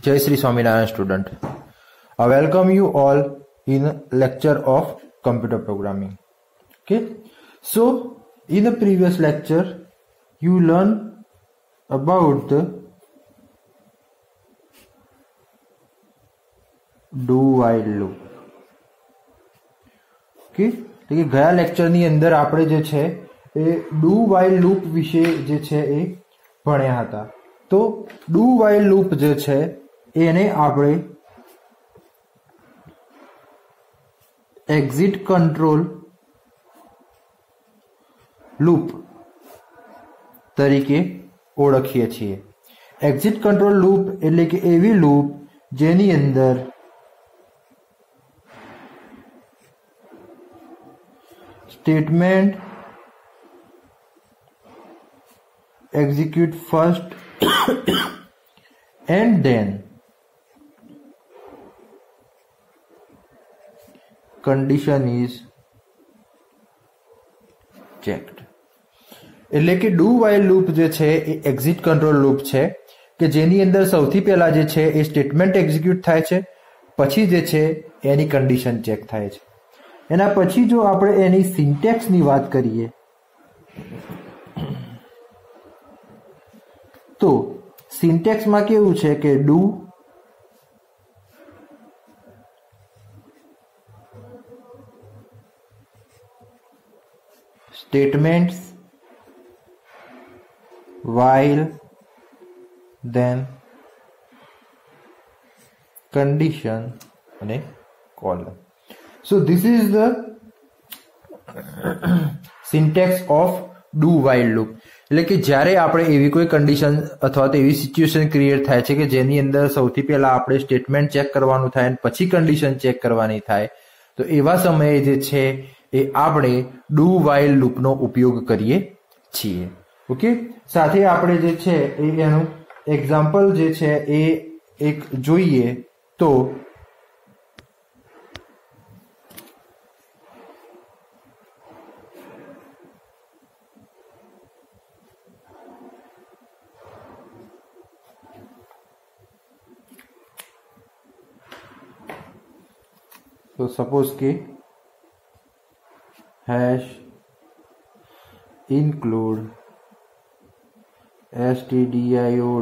Jai Sri Swaminarayan student. I welcome you all in lecture of computer programming. Okay. So in the previous lecture you learned about the do while loop. Okay. तो ગયા લેક્ચરની અંદર આપણે જે છે એ do while loop વિશે જે છે એ ભણ્યા હતા. તો ડુ વાઇલ લૂપ જે છે એને આપણે એક્ઝિટ કંટ્રોલ લૂપ તરીકે ઓળખીએ છીએ. એક્ઝિટ કંટ્રોલ લૂપ એટલે કે એવી લૂપ જેની અંદર statement execute first and then condition is checked. એટલે કે ડુ વાઇલ લૂપ જે છે એ એક્ઝિટ કંટ્રોલ લૂપ છે કે જેની અંદર સૌથી પહેલા જે છે એ સ્ટેટમેન્ટ એક્ઝિક્યુટ થાય છે, પછી જે છે એની કન્ડિશન ચેક થાય છે. એના પછી જો આપણે એની સિન્ટેક્સની વાત કરીએ તો સિન્ટેક્સમાં કેવું છે કે do statements while then condition અને colon. So this is the syntax of do while loop. એટલે કે જ્યારે આપણે એવી કોઈ કન્ડિશન અથવા તો એવી સિચ્યુએશન ક્રિએટ થાય છે કે જેની અંદર સૌથી પહેલા આપણે સ્ટેટમેન્ટ ચેક કરવાનું થાય અને પછી કન્ડિશન ચેક કરવાની થાય, તો એવા સમયે જે છે એ આપણે ડુ વાઇલ લૂપનો ઉપયોગ કરીએ છીએ. ઓકે. સાથે આપણે જે છે એ એનું એક્ઝામ્પલ જે છે એ એક જોઈએ તો સપોઝ કે hash include stdio.h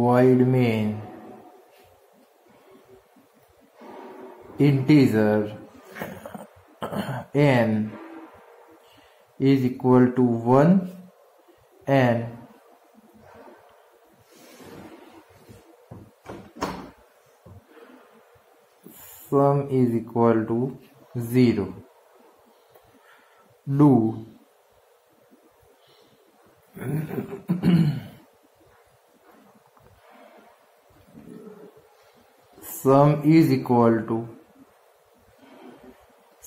void main integer n is equal to 1 and sum is equal to 0. Do sum is equal to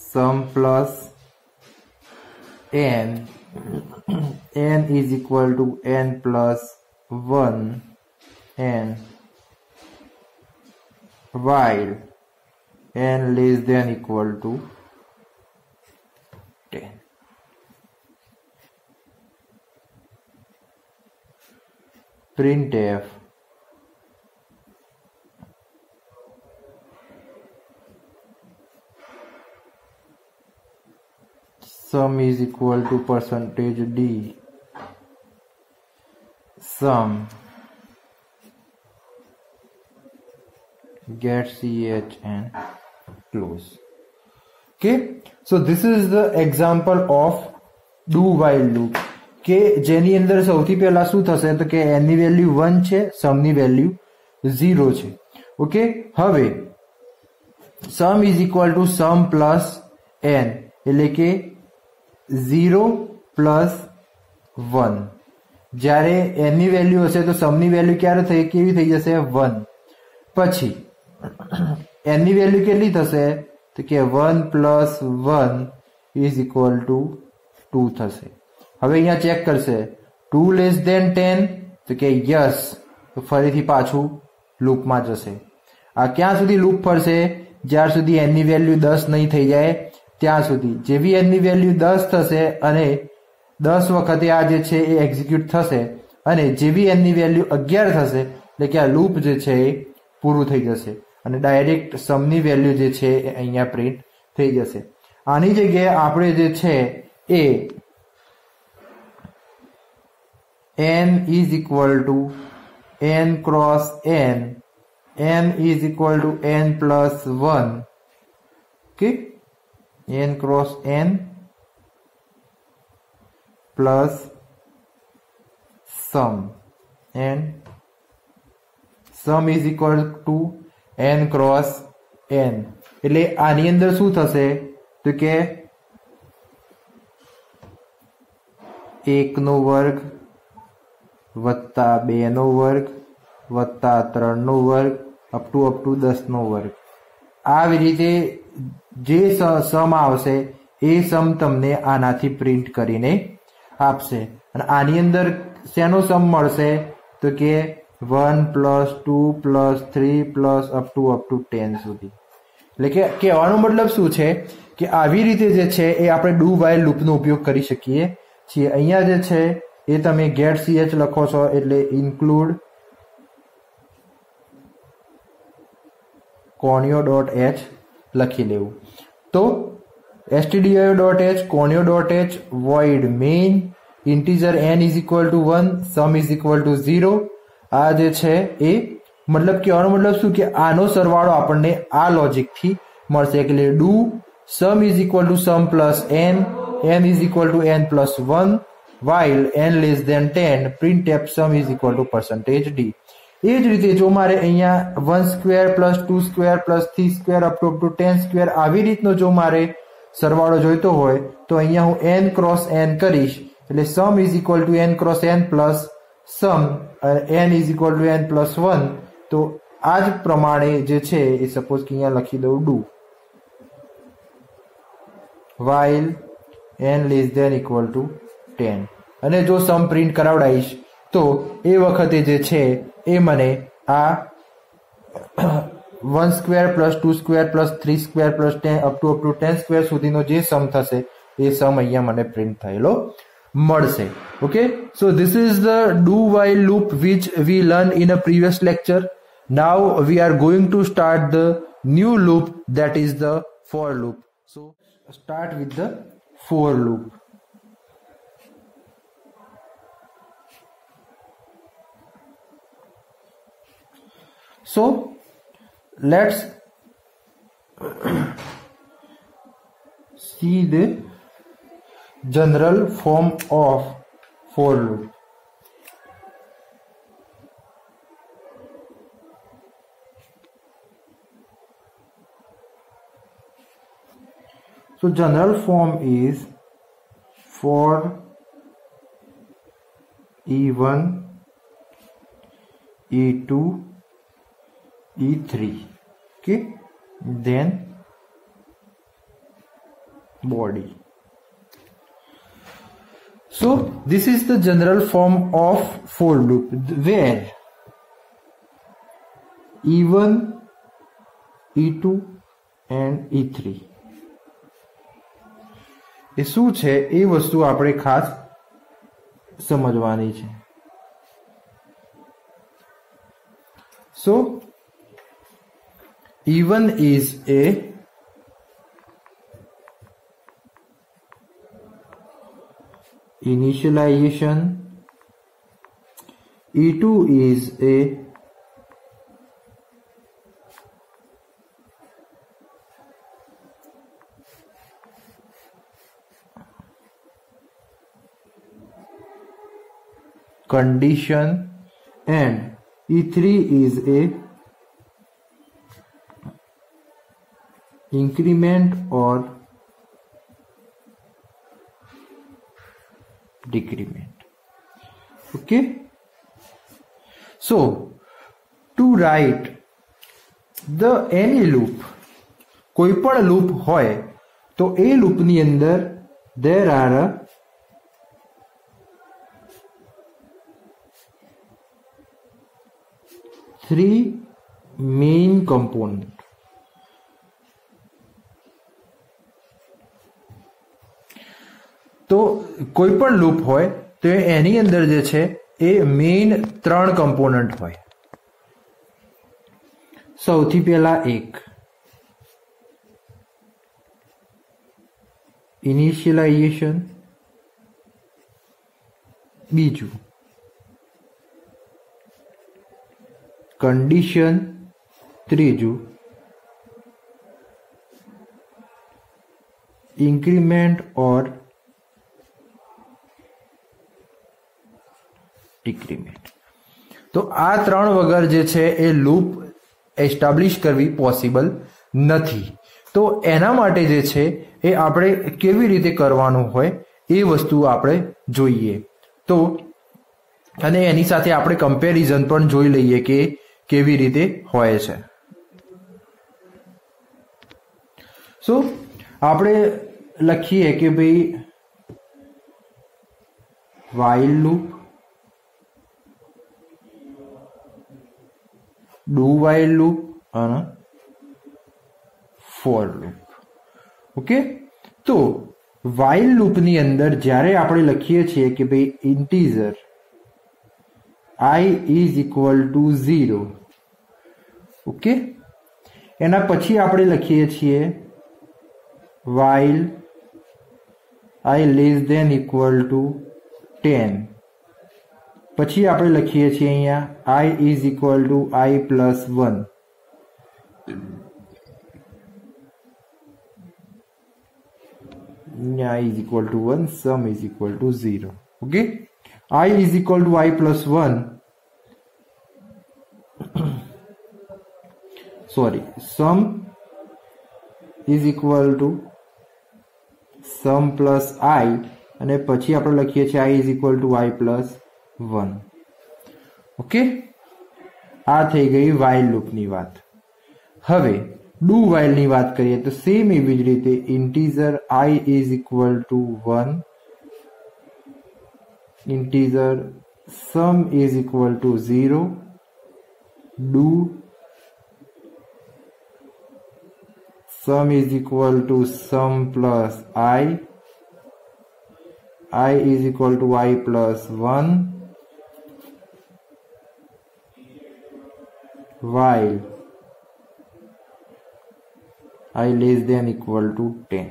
sum plus n, n is equal to n plus 1 and while n less than equal to 10. Printf sum is equal to %d sum get ch and close. Okay, so this is the example of do while loop કે જેની અંદર સૌથી પહેલા શું થશે તો કે n ની વેલ્યુ 1 છે, sum ની વેલ્યુ 0 છે. ઓકે. હવે sum is equal to sum plus n એટલે કે 0 plus 1. જ્યારે n ની વેલ્યુ હશે તો sum ની વેલ્યુ કેવી થઈ જશે 1. પછી n ની વેલ્યુ કેટલી થશે તો કે 1 plus 1 is equal to 2 થશે. હવે અહીંયા ચેક કરશે 2 less than 10 તો કે યસ, તો ફરીથી પાછું લૂપમાં જશે. આ ક્યાં સુધી લૂપ ફરશે જ્યાર સુધી n ની વેલ્યુ 10 નહીં થઈ જાય ત્યાં સુધી જેવી n ની વેલ્યુ 10 થશે અને 10 વખતે આ જે છે એ એક્ઝિક્યુટ થશે અને જેવી n ની વેલ્યુ 11 થશે એટલે કે આ લૂપ જે છે એ પૂરું થઈ જશે અને ડાયરેક્ટ સમ ની વેલ્યુ જે છે એ અહીંયા પ્રિન્ટ થઈ જશે. આની જગ્યાએ આપણે જે છે એ n is equal to n cross n is equal to n plus 1, okay, n cross n plus sum, and sum is equal to n cross n. એટલે આની અંદર શું થશે તો કે 1 નો વર્ગ વત્તા 2 નો વર્ગ વત્તા 3 નો વર્ગ અપ ટુ 10 નો વર્ગ. આવી રીતે જે સમ આવશે એ સમ તમને આનાથી પ્રિન્ટ કરીને આપશે અને આની અંદર શેનો સમ મળશે તો કે 1 + 2 + 3 + અપ ટુ 10 સુધી. એટલે કે કહેવાનો મતલબ શું છે કે આવી રીતે જે છે એ આપણે ડુ વાઇલ લૂપનો ઉપયોગ કરી શકીએ છીએ. અહીંયા જે છે એ તમે get ch લખો છો એટલે include conio.h લખી લેવું. તો stdio.h conio.h void main integer n is equal to 1 sum is equal to 0. આ જે છે એ મતલબ કહેવાનો મતલબ શું કે આનો સરવાળો આપણને આ લોજિક થી મળશે એટલે do sum is equal to sum plus n is equal to n plus 1 while n less than 10 printf sum is equal to %d. એ જ રીતે જો મારે અહીંયા 1 square plus 2 square plus 3 square up to 10 square આવી રીતનો જો મારે સરવાળો જોઈતો હોય તો અહીંયા હું n ક્રોસ n કરીશ એટલે sum is equal to n cross n plus sum n is equal to n plus 1. તો આ જ પ્રમાણે જે છે એ સપોઝ કે અહીંયા લખી દઉં do while n less than equal to 10 અને જો સમ પ્રિન્ટ કરાવડાઈશ તો એ વખતે જે છે એ મને આ 1 square plus 2 square plus 3 square plus 10 up to 10 square સુધીનો જે સમ થશે એ સમ અહીંયા મને પ્રિન્ટ થયેલો મળશે. Okay, so this is the do while loop which we learned in a previous lecture. Now we are going to start the new loop, that is the for loop. So start with the for loop. So let's see the general form of for loop. So general form is for E1, E2, E3, okay, then body. So this is the general form of for loop where E1, E2 and E3 એ શું છે એ વસ્તુ આપણે ખાસ સમજવાની છે. So E1 is a initialization, E2 is a condition and E3 is a increment or decrement. Okay, so to write the any loop, કોઈ પણ loop હોય તો એ લૂપની અંદર there are three main components. તો કોઈ પણ લૂપ હોય તો એની અંદર જે છે એ મેઇન 3 કમ્પોનન્ટ હોય. સૌથી પહેલા એક ઇનિશિયલાઇઝેશન, બીજું કન્ડિશન, ત્રીજું ઇન્ક્રીમેન્ટ ઓર ડિક્રીમેન્ટ. તો આ 3 વગર જે છે એ લૂપ એસ્ટાબ્લિશ કરવી પોસિબલ નથી. તો એના માટે જે છે એ આપણે કેવી રીતે કરવાનું હોય એ વસ્તુ આપણે જોઈએ. તો અને એની સાથે આપણે કમ્પેરિઝન પણ જોઈ લઈએ કે કેવી રીતે હોય છે. સો આપણે લખીએ કે ભાઈ while loop, do while loop અને for loop. ઓકે, તો while loop ની અંદર જ્યારે આપણે લખીએ છીએ કે ભાઈ integer I is equal to 0, okay, એના પછી આપણે લખીએ છીએ while I less than equal to 10, પછી આપણે લખીએ છીએ અહીંયા I is equal to I plus 1, I is equal to 1, sum is equal to 0. Okay, I is equal to I plus 1, sorry, sum is equal to sum plus I, અને પછી આપણે લખીએ છીએ I is equal to I plus 1. Okay, આ થઈ ગઈ while loop ની વાત. હવે do while ની વાત કરીએ તો સેમ એવી જ રીતે integer I is equal to 1, integer sum is equal to 0, do sum is equal to sum plus I is equal to I plus 1, while I less than equal to 10.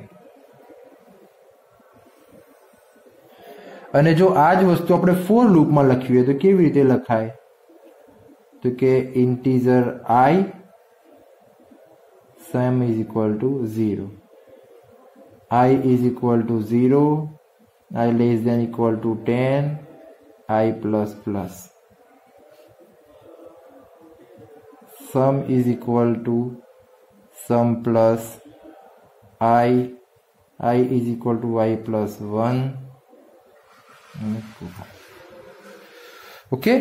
અને જો આ જ વસ્તુ આપણે ફોર લૂપમાં લખવી હોય તો કેવી રીતે લખાય? તો કે integer I sum is equal to 0, I is equal to 0, I less than equal to 10, I plus plus, sum is equal to sum plus I is equal to I plus 1 and 2. Okay,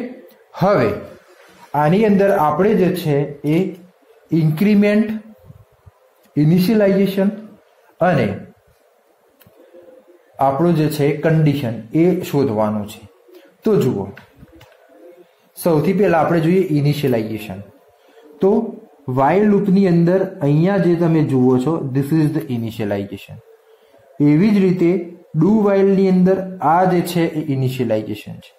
હવે આની અંદર આપણે જે છે એ increment, initialization અને આપણું જે છે કન્ડિશન એ શોધવાનું છે. તો જુઓ, સૌથી પહેલા આપણે જોઈએ ઇનિશિયલાઇઝેશન. તો while loop ની અંદર અહીંયા જે તમે જુઓ છો this is the initialization. એવી જ રીતે do while ની અંદર આ જે છે એ ઇનિશિયલાઇઝેશન છે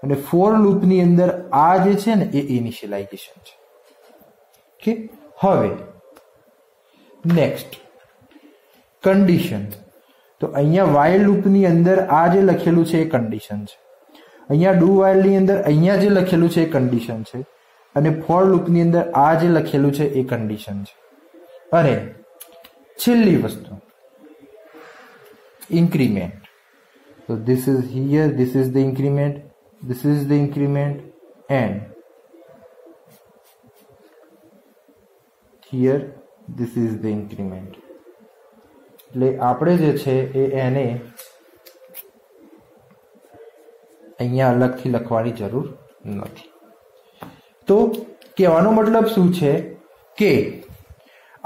અને for loop ની અંદર આ જે છે ને એ ઇનિશિયલાઇઝેશન છે. ઓકે, હવે નેક્સ્ટ કન્ડિશન. તો અહીંયા while loop ની અંદર આ જે લખેલું છે એ કન્ડિશન છે, અહીંયા do while ની અંદર અહીંયા જે લખેલું છે એ કન્ડિશન છે અને for loop ની અંદર આ જે લખેલું છે એ કન્ડિશન છે. અને છેલ્લી વસ્તુ increment. So this is here, this is the increment, this is the increment and here this is the increment. એટલે આપણે જે છે એ એને અહીંયા અલગથી લખવાની જરૂર નથી. તો કહેવાનો મતલબ શું છે કે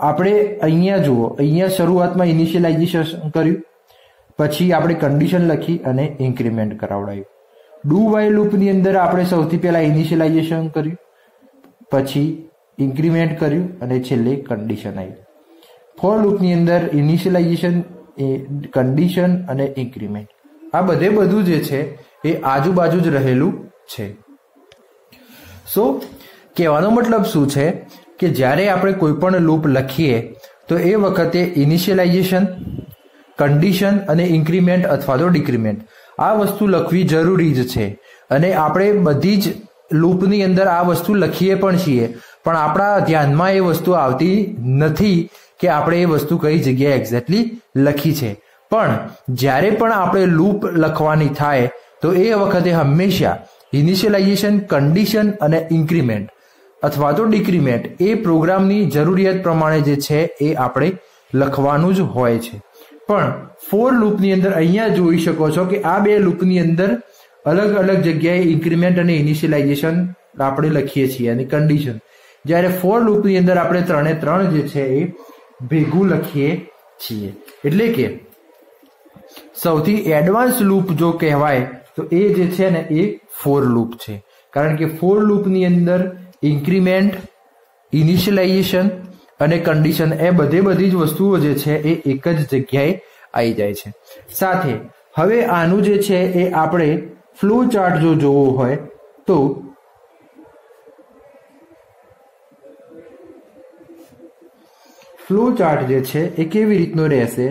આપણે અહીંયા જુઓ, અહીંયા શરૂઆતમાં ઇનિશિયલાઇઝેશન કર્યું, પછી આપણે કન્ડિશન લખી અને ઇન્ક્રીમેન્ટ કરાવડાયું. ડુ વાઇલ લૂપની અંદર આપણે સૌથી પહેલા ઇનિશિયલાઇઝેશન કર્યું, પછી ઇન્ક્રીમેન્ટ કર્યું અને છેલ્લે કન્ડિશન આવી. ફોર લૂપની અંદર ઇનિશિયલાઇઝેશન, કન્ડિશન અને ઇન્ક્રીમેન્ટ. આ બધું જે છે એ આજુબાજુ જ રહેલું છે. સો કહેવાનો મતલબ શું છે કે જ્યારે આપણે કોઈ પણ લૂપ લખીએ તો એ વખતે ઇનિશિયલાઇઝેશન, કન્ડિશન અને ઇન્ક્રીમેન્ટ અથવા તો ડિક્રીમેન્ટ આ વસ્તુ લખવી જરૂરી જ છે. અને આપણે બધી જ લૂપની અંદર આ વસ્તુ લખીએ પણ છીએ, પણ આપણા ધ્યાનમાં એ વસ્તુ આવતી નથી કે આપણે એ વસ્તુ કઈ જગ્યાએ એક્ઝેક્ટલી લખી છે. પણ જ્યારે પણ આપણે લૂપ લખવાની થાય તો એ વખતે હંમેશા ઇનિશિયલાઇઝેશન, કન્ડિશન અને ઇન્ક્રીમેન્ટ અથવા તો ડિક્રીમેન્ટ એ પ્રોગ્રામની જરૂરિયાત પ્રમાણે જે છે એ આપણે લખવાનું જ હોય છે. પણ ફોર લૂપની અંદર અહીંયા જોઈ શકો છો કે આ બે લૂપની અંદર અલગ અલગ જગ્યાએ ઇન્ક્રીમેન્ટ અને ઇનિશિયલાઇઝેશન આપણે લખીએ છીએ અને કન્ડિશન. જ્યારે ફોર લૂપની અંદર આપણે 3 જે છે એ ભેગું લખીએ છીએ. એટલે કે સૌથી એડવાન્સ લૂપ જો કહેવાય તો એ જે છે ને એ ફોર લૂપ છે. કારણ કે ફોર લૂપની અંદર ઇન્ક્રીમેન્ટ, ઇનિશિયલાઇઝેશન અને કન્ડિશન એ બધી જ વસ્તુઓ જે છે એ એક જ જગ્યાએ આવી જાય છે. સાથે હવે આનું જે છે એ આપણે ફ્લો ચાર્ટ જો જોવો હોય તો ફ્લો ચાર્ટ જે છે એ કેવી રીતનો રહેશે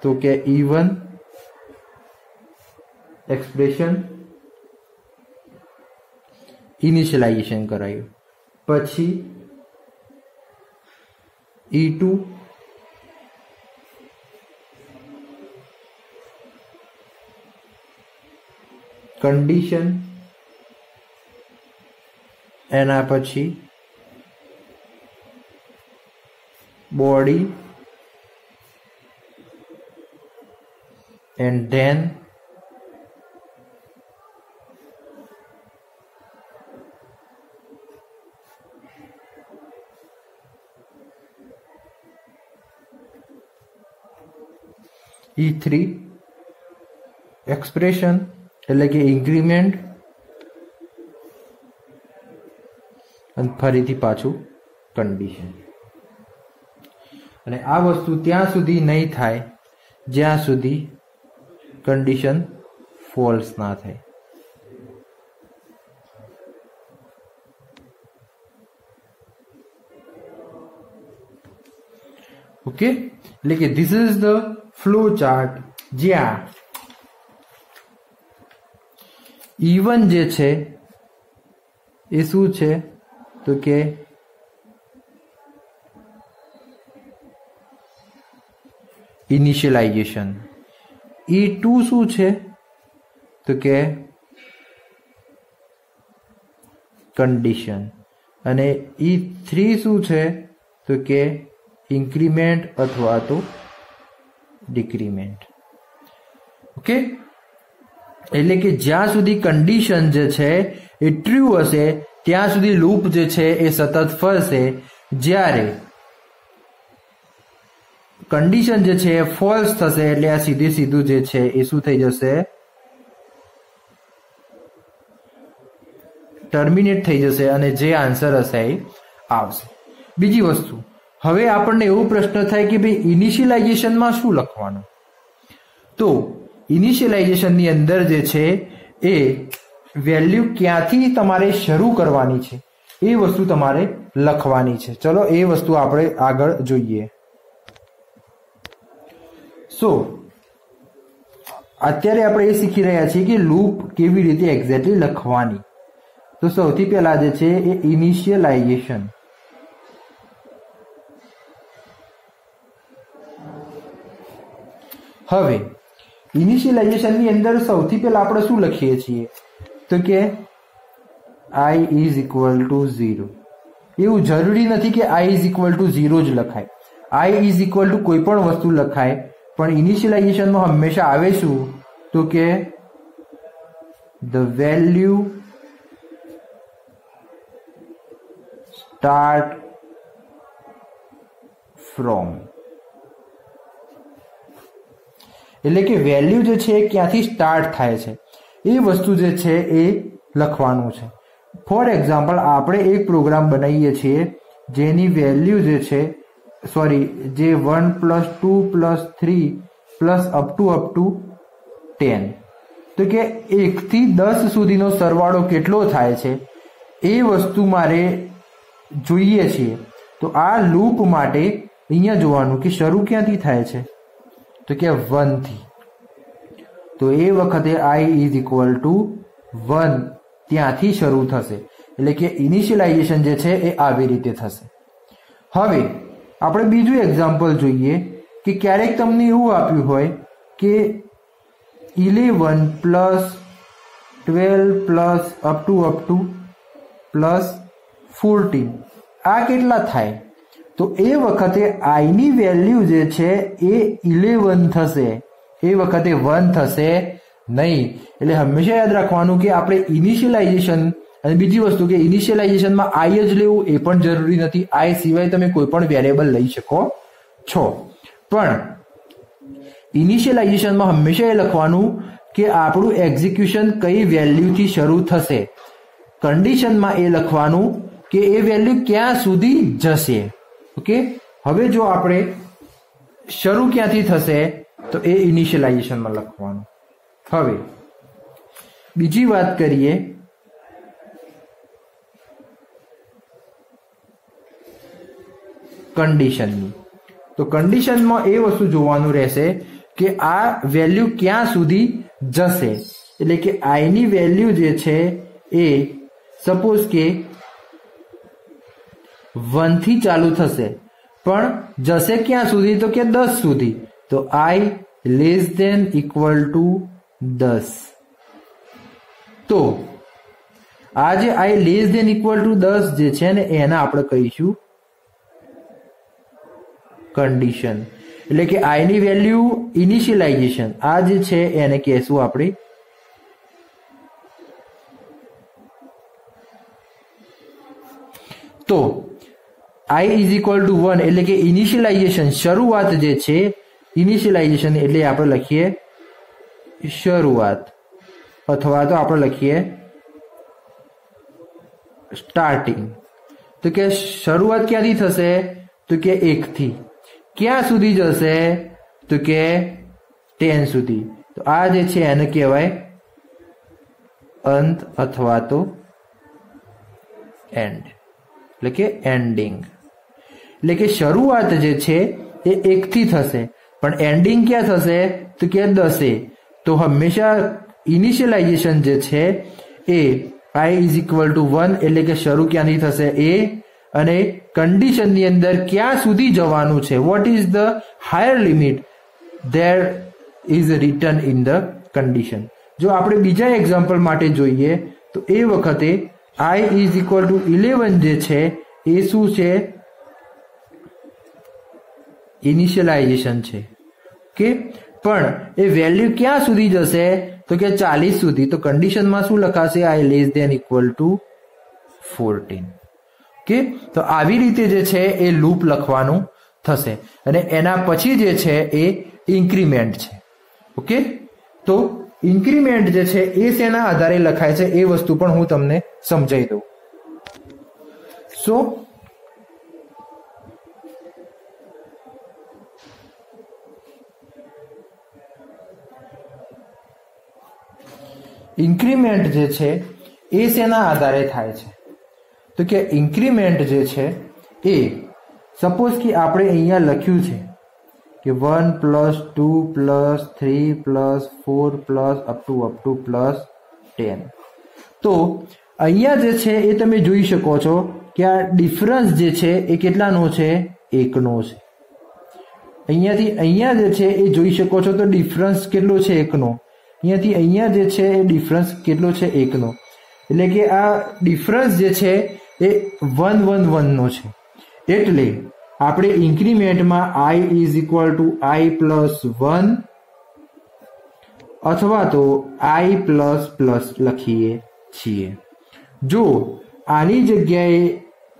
તો કે E1 એક્સપ્રેશન, ઇનિશિયલાઇઝેશન કરાયું, પછી E2 કન્ડિશન, એના પછી body and then E3 expression એટલે કે ઇન્ક્રીમેન્ટ અને ફરીથી પાછું કન્ડિશન. અને આ વસ્તુ ત્યાં સુધી નહીં થાય જ્યાં સુધી કન્ડિશન ફોલ્સ ના થાય. ઓકે, એટલે કે this is the flow chart જ્યાં E1 જે છે એ શું છે તો કે ઇનિશિયલાઇઝેશન, E2 શું છે તો કે કન્ડિશન અને E3 શું છે તો કે ઇન્ક્રીમેન્ટ અથવા તો ડિક્રીમેન્ટ. ઓકે, એટલે કે જ્યાં સુધી કન્ડિશન જે છે એ ટ્રુ હશે ત્યાં સુધી લૂપ જે છે એ સતત ફરશે. જ્યારે કન્ડિશન જે છે એ ફોલ્સ થશે એટલે આ સીધું જે છે એ શું થઈ જશે, ટર્મિનેટ થઈ જશે અને જે આન્સર હશે એ આવશે. બીજી વસ્તુ, હવે આપણને એવો પ્રશ્ન થાય કે ભાઈ ઇનિશિયલાઇઝેશનમાં શું લખવાનું? તો ઇનિશિયલાઇઝેશનની અંદર જે છે એ વેલ્યુ ક્યાંથી તમારે શરૂ કરવાની છે એ વસ્તુ તમારે લખવાની છે. ચલો એ વસ્તુ આપણે આગળ જોઈએ. સો અત્યારે આપણે એ શીખી રહ્યા છીએ કે લૂપ કેવી રીતે એક્ઝેક્ટલી લખવાની. તો સૌથી પહેલા જે છે એ ઇનિશિયલાઇઝેશન. હવે ઇનિશિયલાઇઝેશનની અંદર સૌથી પહેલા આપણે શું લખીએ છીએ તો કે I is equal to 0. એવું જરૂરી નથી કે I is equal to 0 જ લખાય. I is equal to કોઈ પણ વસ્તુ લખાય, પણ ઇનિશિયલાઇઝેશનમાં હંમેશા આવે શું તો કે the value start from. એટલે કે વેલ્યુ જે છે ક્યાંથી સ્ટાર્ટ થાય છે એ વસ્તુ જે છે એ લખવાનું છે. ફોર એક્ઝામ્પલ આપણે એક પ્રોગ્રામ બનાવીએ છીએ જેની વેલ્યુ જે છે જે 1 + 2 + 3 + અપ ટુ 10 તો કે 1 થી 10 સુધીનો સરવાળો કેટલો થાય છે એ વસ્તુ મારે જોઈએ છે। તો આ લૂપ માટે અહીંયા જોવાનું કે શરૂ ક્યાંથી થાય છે તો કે 1 થી। તો એ વખતે I is equal to 1 ત્યાંથી શરૂ થશે એટલે કે ઇનિશિયલાઇઝેશન જે છે એ આવી રીતે થશે। હવે આપણે બીજું એક્ઝામ્પલ જોઈએ કે ક્યારેક તમને એવું આપ્યું હોય કે 11 plus 12 plus up to plus 14 આ કેટલા થાય તો એ વખતે I ની વેલ્યુ જે છે એ 11 થશે એ વખતે 1 થશે નહીં। એટલે હંમેશા યાદ રાખવાનું કે આપણે ઇનિશિયલાઇઝેશન અને બીજી વસ્તુ કે ઇનિશિયલાઇઝેશનમાં I જ લેવું એ પણ જરૂરી નથી। I સિવાય તમે કોઈ પણ વેરિયેબલ લઈ શકો છો, પણ ઇનિશિયલાઇઝેશનમાં હંમેશા એ લખવાનું કે આપણું એક્ઝિક્યુશન કઈ વેલ્યુથી શરૂ થશે। કન્ડિશનમાં એ લખવાનું કે એ વેલ્યુ ક્યાં સુધી જશે। ઓકે, હવે જો આપણે શરૂ ક્યાંથી થશે તો એ ઇનિશિયલાઇઝેશનમાં લખવાનું। હવે બીજી વાત કરીએ કન્ડિશનની। તો કન્ડિશનમાં એ વસ્તુ જોવાનું રહેશે કે આ વેલ્યુ ક્યાં સુધી જશે, એટલે કે I ની વેલ્યુ જે છે એ સપોઝ કે 1 થી ચાલુ થશે પણ જશે ક્યાં સુધી તો કે 10 સુધી। તો I less than equal to 10। તો આ જે I less than equal to 10 જે છે ને એને આપણે કહીશું કન્ડિશન, એટલે કે I ની વેલ્યુ ઇનિશિયલાઇઝેશન આ જે છે એને કહેશું આપણે તો I is equal to 1 એટલે કે ઇનિશિયલાઇઝેશન શરૂઆત જે છે ઇનિશિયલાઇઝેશન એટલે આપણે લખીએ શરૂઆત અથવા તો આપણે લખીએ સ્ટાર્ટિંગ। તો કે શરૂઆત ક્યાંથી થશે તો કે 1 થી ક્યાં સુધી જશે તો કે 10 સુધી। તો આ જે છે એને કહેવાય અંત અથવા તો એન્ડ એટલે કે એન્ડિંગ। એટલે કે શરૂઆત જે છે એ 1 થી થશે પણ એન્ડિંગ ક્યાં થશે તો કે 10। તો હંમેશા ઇનિશિયલાઇઝેશન જે છે એ I is equal to 1 એટલે કે શરૂ ક્યાંથી થશે એ અને કન્ડિશનની અંદર ક્યાં સુધી જવાનું છે what is the higher limit there is return in the condition. જો આપણે બીજા એક્ઝામ્પલ માટે જોઈએ તો એ વખતે I is equal to 11 જે છે એ શું છે ઇનિશિયલાઇઝેશન છે। ઓકે, પણ એ વેલ્યુ ક્યાં સુધી જશે તો કે 40 સુધી। તો કન્ડિશનમાં શું લખાશે I less than equal to 14। Okay, તો આવી રીતે જે છે એ લૂપ લખવાનું થશે અને એના પછી જે છે એ ઇન્ક્રીમેન્ટ છે। ઓકે, તો ઇન્ક્રીમેન્ટ જે છે એ શેના આધારે લખાય છે એ વસ્તુ પણ હું તમને સમજાવી દઉં। સો ઇન્ક્રીમેન્ટ જે છે એ શેના આધારે થાય છે તો કે ઇન્ક્રીમેન્ટ જે છે એ સપોઝ કે આપણે અહીંયા લખ્યું છે કે 1 + 2 + 3 + 4 અપ ટુ +10। તો અહીંયા જે છે એ તમે જોઈ શકો છો કે આ ડિફરન્સ જે છે એ કેટલાનો છે 1 નો છે। અહીંયાથી અહીંયા જે છે એ જોઈ શકો છો તો ડિફરન્સ કેટલો છે 1 નો। અહીંયાથી અહીંયા જે છે એ ડિફરન્સ કેટલો છે 1 નો, એટલે કે આ ડિફરન્સ જે છે એ 1 1 1 નો છે। એટલે આપણે ઇન્ક્રીમેન્ટમાં I is equal to I + 1 અથવા તો I ++ લખીએ છીએ। જો આની જગ્યાએ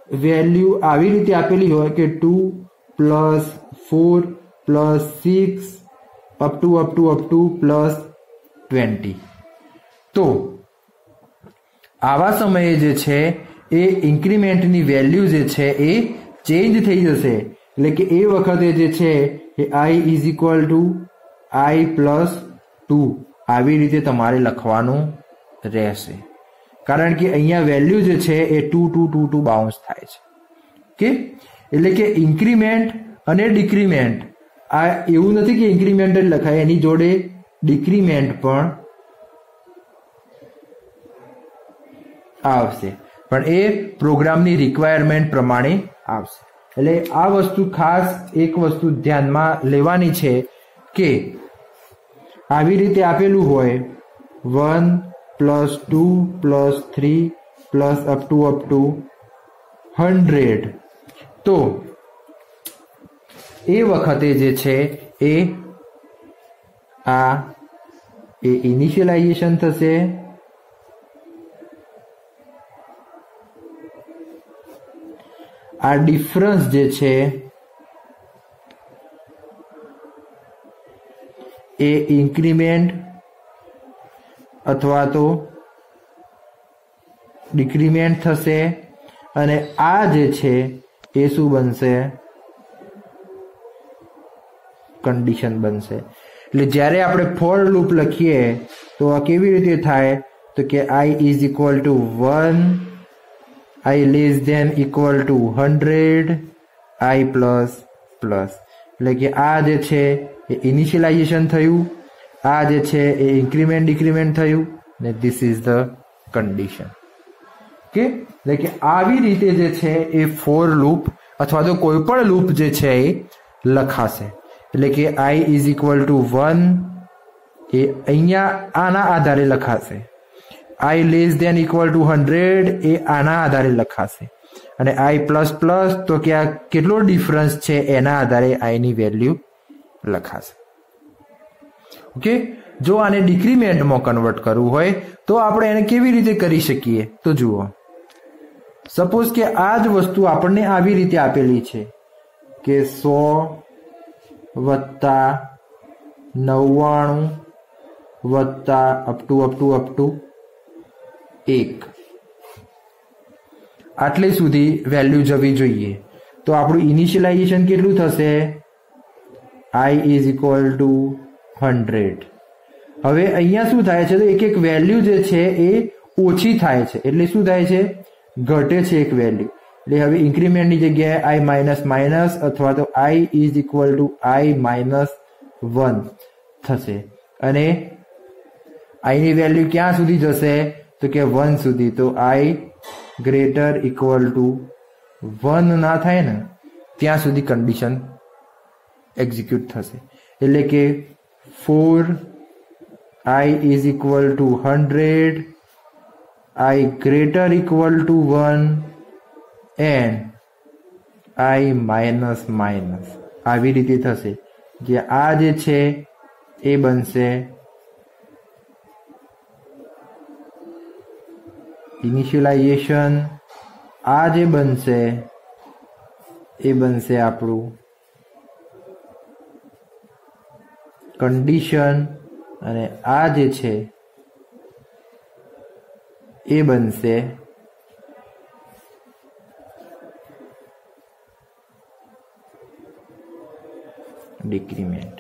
વેલ્યુ આવી રીતે આપેલી હોય કે 2 + 4 + 6 અપ ટુ +20 તો આવા સમયે જે છે એ ઇન્ક્રીમેન્ટની વેલ્યુ જે છે એ ચેન્જ થઈ જશે। એટલે કે એ વખતે જે છે એ I is equal to I + 2 આવી રીતે તમારે લખવાનું રહેશે, કારણ કે અહીંયા વેલ્યુ જે છે એ 2 2 2 2 બાઉન્સ થાય છે. ઓકે, એટલે કે ઇન્ક્રીમેન્ટ અને ડિક્રીમેન્ટ, આ એવું નથી કે ઇન્ક્રીમેન્ટ જ લખાય, એની જોડે ડિક્રીમેન્ટ પણ આવશે, પણ એ પ્રોગ્રામની રિક્વાયરમેન્ટ પ્રમાણે આવશે. એટલે આ વસ્તુ ખાસ એક વસ્તુ ધ્યાનમાં લેવાની છે કે આવી રીતે આપેલું હોય 1 + 2 + 3 + up to 100, તો એ વખતે જે છે એ ઇનિશિયલાઇઝેશન થશે, આ ડિફરન્સ જે છે એ ઇન્ક્રીમેન્ટ અથવા તો ડિક્રીમેન્ટ થશે, અને આ જે છે એ શું બનશે? કન્ડિશન બનશે. એટલે જ્યારે આપણે ફોર લૂપ લખીએ તો આ કેવી રીતે થાય? તો કે I = 1, I <= 100, I પ્લસ. એટલે કે આ જે છે એ ઇનિશિયલાઇઝેશન થયું, આ જે છે એ ઇન્ક્રીમેન્ટ ડિક્રીમેન્ટ થયું, ને this is the condition. Okay, એટલે કે આવી રીતે જે છે એ ફોર લૂપ અથવા તો કોઈ પણ લૂપ જે છે એ લખાશે. એટલે કે I = 1 એ અહીંયા આના આધારે લખાશે, I <= 100 એ આના આધારે લખાશે, અને I પ્લસ તો કે આ કેટલો ડિફરન્સ છે એના આધારે I ની વેલ્યુ લખાશે. ઓકે, જો આને ડિક્રીમેન્ટમાં કન્વર્ટ કરવું હોય તો આપણે એને કેવી રીતે કરી શકીએ? તો જુઓ, સપોઝ કે આ જ વસ્તુ આપણને આવી રીતે આપેલી છે કે 100 + 99 + up to 1, આટલે સુધી વેલ્યુ જવી જોઈએ. તો આપણું ઇનિશિયલાઇઝેશન કેટલું થશે? I = 100. હવે અહીંયા શું થાય છે? તો એક વેલ્યુ જે છે એ ઓછી થાય છે, એટલે શું થાય છે? ઘટે છે એક વેલ્યુ. એટલે હવે ઇન્ક્રીમેન્ટની જગ્યાએ I - અથવા તો I = I - 1 થશે, અને I ની વેલ્યુ ક્યાં સુધી જશે? તો કે 1 સુધી. તો I > 1 ના થાય ને ત્યાં સુધી કન્ડિશન એક્ઝિક્યુટ થશે. એટલે કે 4 I = 100, I > 1 and I - આવી રીતે થશે. જે આ જે છે એ બનશે ઇનિશિયલાઇઝેશન, આ જે બનશે એ બનશે આપણું કન્ડિશન, અને આ જે છે એ બનશે ડિક્રીમેન્ટ.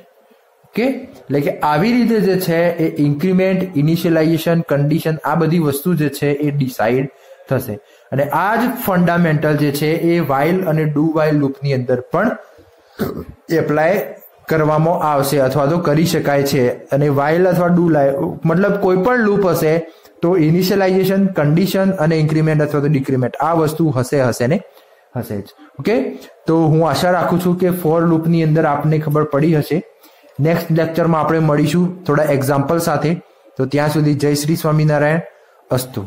ઓકે, એટલે કે આવી રીતે જે છે એ ઇન્ક્રીમેન્ટ, ઇનિશિયલાઇઝેશન, કન્ડિશન, આ બધી વસ્તુ જે છે એ ડિસાઇડ થશે. અને આ જ ફંડામેન્ટલ જે છે એ વાઇલ અને ડુ વાઇલ લૂપની અંદર પણ એપ્લાય કરવામાં આવશે અથવા તો કરી શકાય છે. અને વાઇલ અથવા ડુ મતલબ કોઈ પણ લૂપ હશે તો ઇનિશિયલાઇઝેશન, કન્ડિશન અને ઇન્ક્રીમેન્ટ અથવા તો ડિક્રીમેન્ટ આ વસ્તુ હશે ને હશે જ. ઓકે, તો હું આશા રાખું છું કે ફોર લૂપની અંદર આપને ખબર પડી હશે. નેક્સ્ટ લેક્ચરમાં આપણે મળીશું થોડા એક્ઝામ્પલ સાથે. તો ત્યાં સુધી જય શ્રી સ્વામિનારાયણ. અસ્તુ.